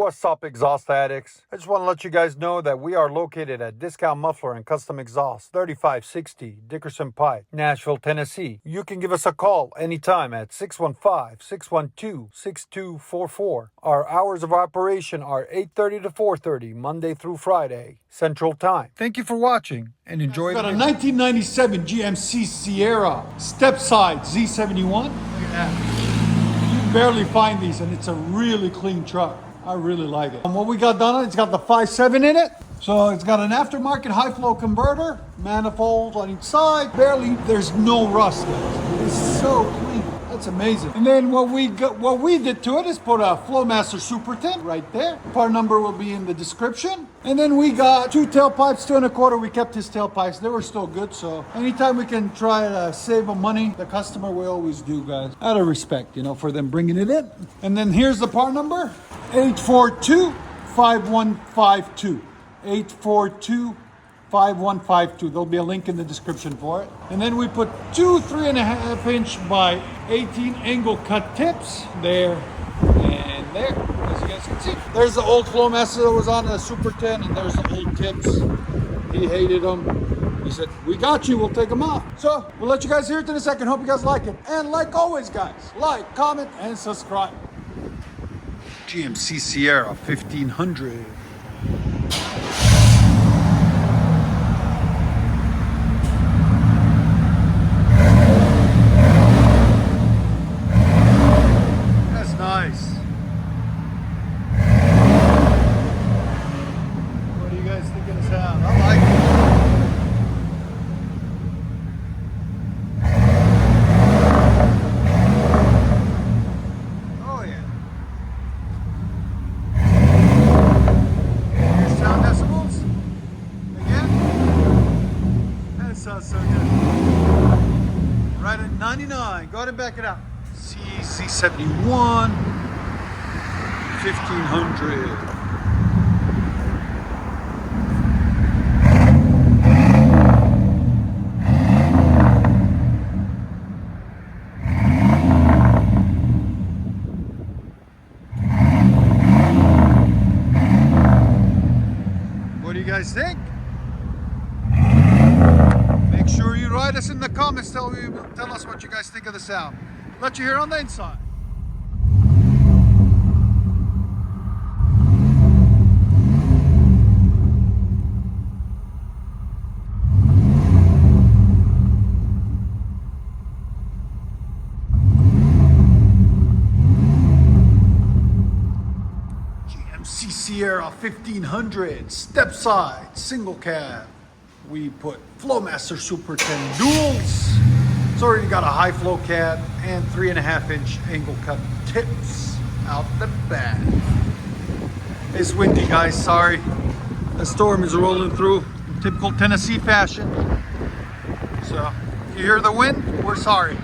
What's up, exhaust addicts? I just want to let you guys know that we are located at Discount Muffler and Custom Exhaust, 3560 Dickerson Pike, Nashville, Tennessee. You can give us a call anytime at 615-612-6244. Our hours of operation are 8:30 to 4:30, Monday through Friday, Central Time. Thank you for watching and enjoy. Got a 1997 GMC Sierra step side Z71. Look at that. You barely find these, and it's a really clean truck. I really like it. And what we got done on it, it's got the 5.7 in it. So it's got an aftermarket high flow converter, manifolds on each side. Barely, there's no rust, guys. It's so clean. That's amazing. And then what we did to it is put a FLOWMASTER Super Tint right there. Part number will be in the description. And then we got 2 tailpipes, 2 1/4. We kept his tailpipes. They were still good. So anytime we can try to save them money, the customer, we always do, guys. Out of respect, you know, for them bringing it in. And then here's the part number, 842-5152. 842-5152. There'll be a link in the description for it. And then we put 2 3.5-inch by 18 angle cut tips there and there, as you guys can see. There's the old FLOWMASTER that was on the Super 10, and there's the old tips. He hated them. He said, we got you, we'll take them off. So we'll let you guys hear it in a second. Hope you guys like it. And like always, guys, like, comment, and subscribe. GMC Sierra 1500. That's nice. What do you guys think of the sound? I like it. Oh yeah. Here's sound decibels. Again. That sounds so good. Right at 99. Go ahead and back it out. C71 1500. What do you guys think? Make sure you write us in the comments. Tell us what you guys think of the sound. Let you hear on the inside. GMC Sierra 1500 step side single cab. We put FLOWMASTER Super 10 duals. It's already got a high flow cab and 3.5-inch angle cut tips out the back. It's windy, guys, sorry. The storm is rolling through in typical Tennessee fashion. So if you hear the wind, we're sorry.